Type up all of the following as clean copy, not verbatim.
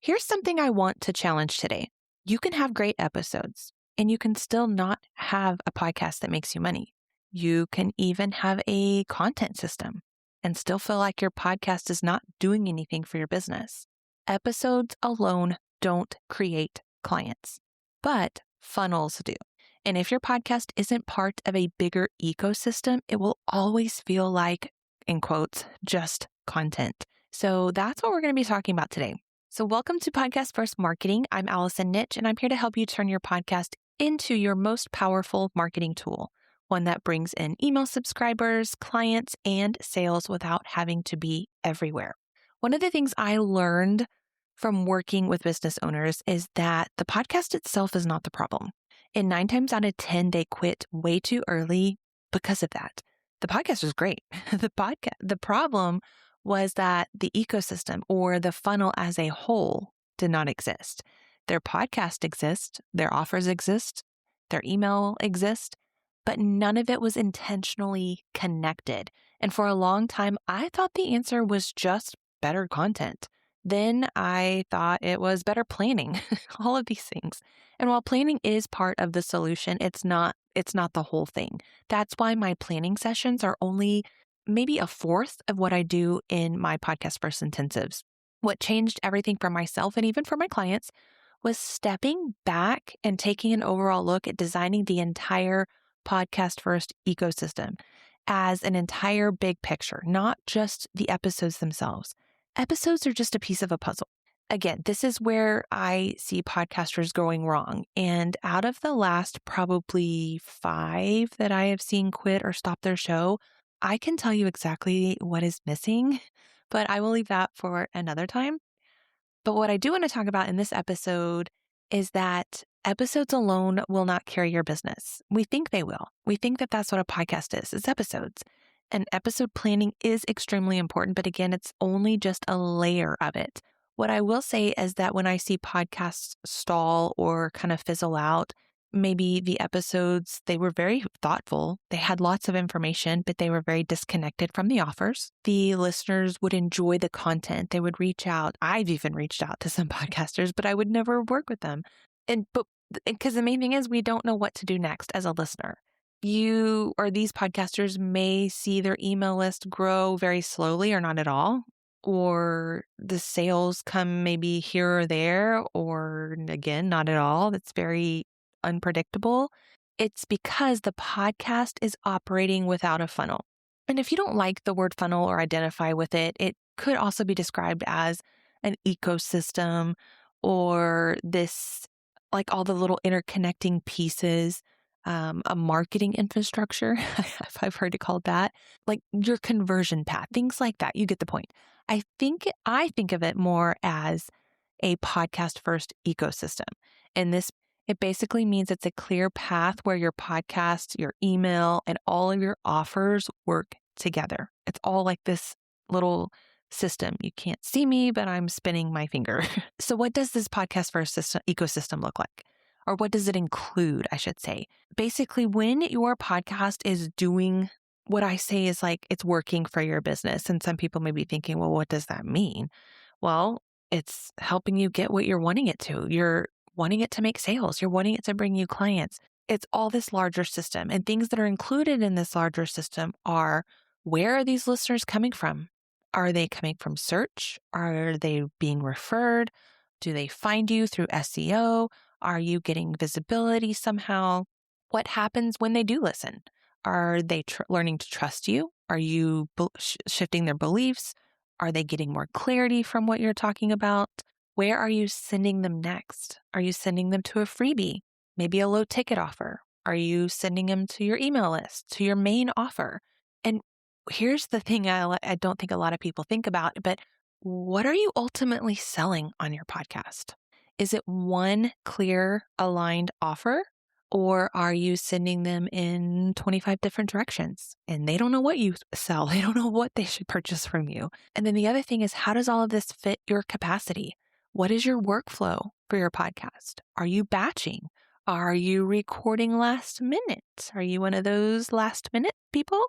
Here's something I want to challenge today. You can have great episodes and you can still not have a podcast that makes you money. You can even have a content system and still feel like your podcast is not doing anything for your business. Episodes alone don't create clients, but funnels do. And if your podcast isn't part of a bigger ecosystem, it will always feel like, in quotes, just content. So that's what we're going to be talking about today. So welcome to Podcast First Marketing. I'm Allison, and I'm here to help you turn your podcast into your most powerful marketing tool, one that brings in email subscribers, clients, and sales without having to be everywhere. One of the things I learned from working with business owners is that the podcast itself is not the problem. And 9 times out of 10, they quit way too early because of that. The podcast was great. The problem was that the ecosystem or the funnel as a whole did not exist. Their podcast exists, their offers exist, their email exists, but none of it was intentionally connected. And for a long time, I thought the answer was just better content. Then I thought it was better planning, all of these things. And while planning is part of the solution, it's not the whole thing. That's why my planning sessions are only maybe a fourth of what I do in my Podcast First intensives. What changed everything for myself and even for my clients was stepping back and taking an overall look at designing the entire Podcast First ecosystem as an entire big picture, not just the episodes themselves. Episodes are just a piece of a puzzle. Again, this is where I see podcasters going wrong. And out of the last probably 5 that I have seen quit or stop their show, I can tell you exactly what is missing, but I will leave that for another time. But what I do want to talk about in this episode is that episodes alone will not carry your business. We think they will. We think that that's what a podcast is. It's episodes. And episode planning is extremely important, but again, it's only just a layer of it. What I will say is that when I see podcasts stall or kind of fizzle out, maybe the episodes, they were very thoughtful. They had lots of information, but they were very disconnected from the offers. The listeners would enjoy the content. They would reach out. I've even reached out to some podcasters, but I would never work with them. Because the main thing is we don't know what to do next as a listener. You or these podcasters may see their email list grow very slowly or not at all, or the sales come maybe here or there, or again, not at all. That's very unpredictable. It's because the podcast is operating without a funnel. And if you don't like the word funnel or identify with it, it could also be described as an ecosystem or this, like all the little interconnecting pieces, a marketing infrastructure. I've heard it called that, like your conversion path, things like that. You get the point. I think of it more as a podcast first ecosystem. And it basically means it's a clear path where your podcast, your email, and all of your offers work together. It's all like this little system. You can't see me, but I'm spinning my finger. So what does this podcast first ecosystem look like? Or what does it include, I should say? Basically, when your podcast is doing what I say is like it's working for your business, and some people may be thinking, well, what does that mean? Well, it's helping you get what you're wanting it to. You're wanting it to make sales. You're wanting it to bring you clients. It's all this larger system. And things that are included in this larger system are, where are these listeners coming from? Are they coming from search? Are they being referred? Do they find you through SEO? Are you getting visibility somehow? What happens when they do listen? Are they learning to trust you? Are you shifting their beliefs? Are they getting more clarity from what you're talking about? Where are you sending them next? Are you sending them to a freebie, maybe a low ticket offer? Are you sending them to your email list, to your main offer? And here's the thing I don't think a lot of people think about, but what are you ultimately selling on your podcast? Is it one clear, aligned offer? Or are you sending them in 25 different directions and they don't know what you sell? They don't know what they should purchase from you. And then the other thing is, how does all of this fit your capacity? What is your workflow for your podcast? Are you batching? Are you recording last minute? Are you one of those last minute people?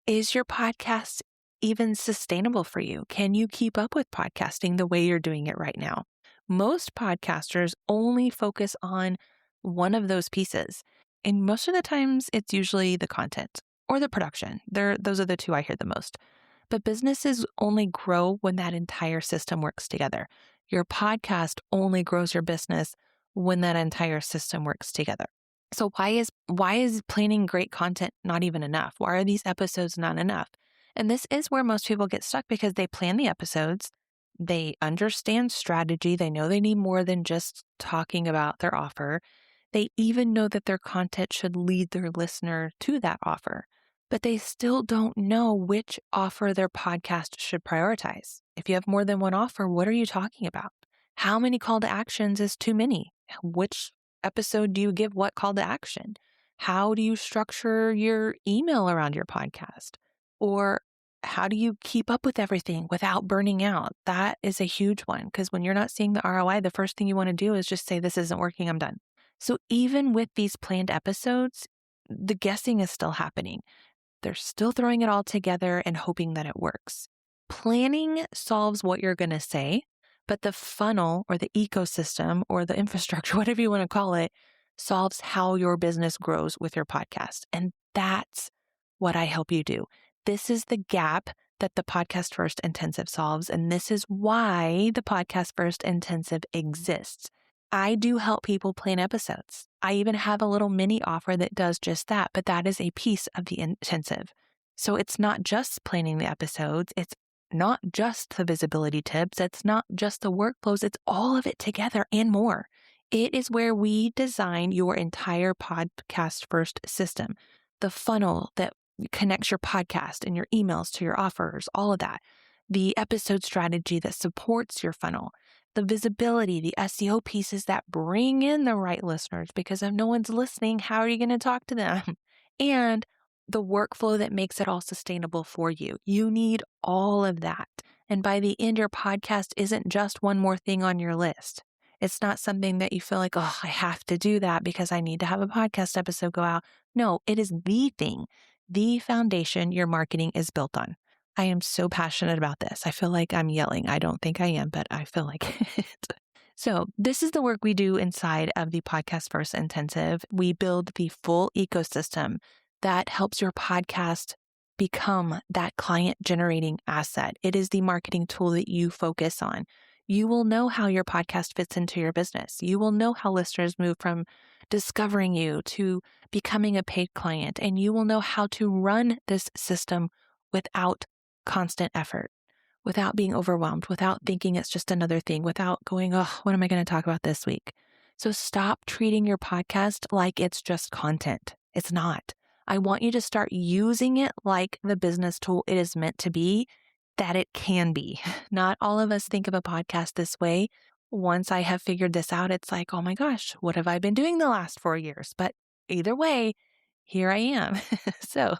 Is your podcast even sustainable for you? Can you keep up with podcasting the way you're doing it right now? Most podcasters only focus on one of those pieces. And most of the times, it's usually the content or the production. Those are the two I hear the most. But businesses only grow when that entire system works together. Your podcast only grows your business when that entire system works together. So why is planning great content not even enough? Why are these episodes not enough? And this is where most people get stuck because they plan the episodes, they understand strategy, they know they need more than just talking about their offer. They even know that their content should lead their listener to that offer, but they still don't know which offer their podcast should prioritize. If you have more than one offer, what are you talking about? How many call to actions is too many? Which episode do you give what call to action? How do you structure your email around your podcast? Or how do you keep up with everything without burning out? That is a huge one because when you're not seeing the ROI, the first thing you want to do is just say, this isn't working, I'm done. So even with these planned episodes, the guessing is still happening. They're still throwing it all together and hoping that it works. Planning solves what you're going to say, but the funnel or the ecosystem or the infrastructure, whatever you want to call it, solves how your business grows with your podcast. And that's what I help you do. This is the gap that the Podcast First Intensive solves. And this is why the Podcast First Intensive exists. I do help people plan episodes. I even have a little mini offer that does just that, but that is a piece of the intensive. So it's not just planning the episodes. It's not just the visibility tips. It's not just the workflows. It's all of it together and more. It is where we design your entire Podcast First system, the funnel that connects your podcast and your emails to your offers, all of that, the episode strategy that supports your funnel, the visibility, the SEO pieces that bring in the right listeners, because if no one's listening, how are you going to talk to them? And the workflow that makes it all sustainable for you. You need all of that. And by the end, your podcast isn't just one more thing on your list. It's not something that you feel like, oh, I have to do that because I need to have a podcast episode go out. No, it is the thing, the foundation your marketing is built on. I am so passionate about this. I feel like I'm yelling. I don't think I am, but I feel like it. So this is the work we do inside of the Podcast First Intensive. We build the full ecosystem that helps your podcast become that client generating asset. It is the marketing tool that you focus on. You will know how your podcast fits into your business. You will know how listeners move from discovering you to becoming a paid client, and you will know how to run this system without constant effort, without being overwhelmed, without thinking it's just another thing, without going, oh, what am I going to talk about this week? So stop treating your podcast like it's just content. It's not. I want you to start using it like the business tool it is meant to be, that it can be. Not all of us think of a podcast this way. Once I have figured this out, it's like, oh my gosh, what have I been doing the last 4 years? But either way, here I am. So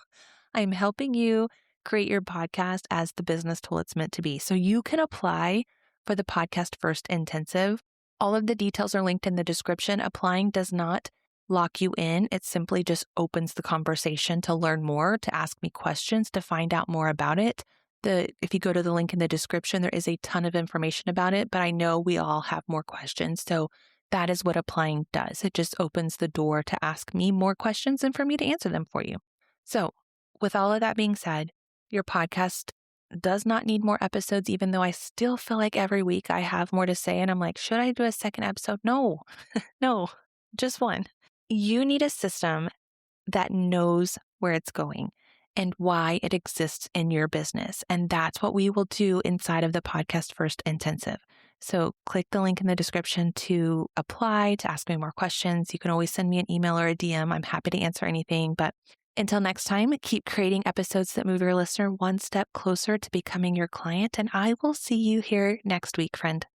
I'm helping you create your podcast as the business tool it's meant to be. So you can apply for the Podcast First Intensive. All of the details are linked in the description. Applying does not lock you in. It simply just opens the conversation to learn more, to ask me questions, to find out more about it. If you go to the link in the description, there is a ton of information about it, but I know we all have more questions. So that is what applying does. It just opens the door to ask me more questions and for me to answer them for you. So with all of that being said, your podcast does not need more episodes, even though I still feel like every week I have more to say. And I'm like, should I do a second episode? No, no, just one. You need a system that knows where it's going and why it exists in your business. And that's what we will do inside of the Podcast First Intensive. So click the link in the description to apply, to ask me more questions. You can always send me an email or a DM. I'm happy to answer anything. But until next time, keep creating episodes that move your listener one step closer to becoming your client. And I will see you here next week, friend.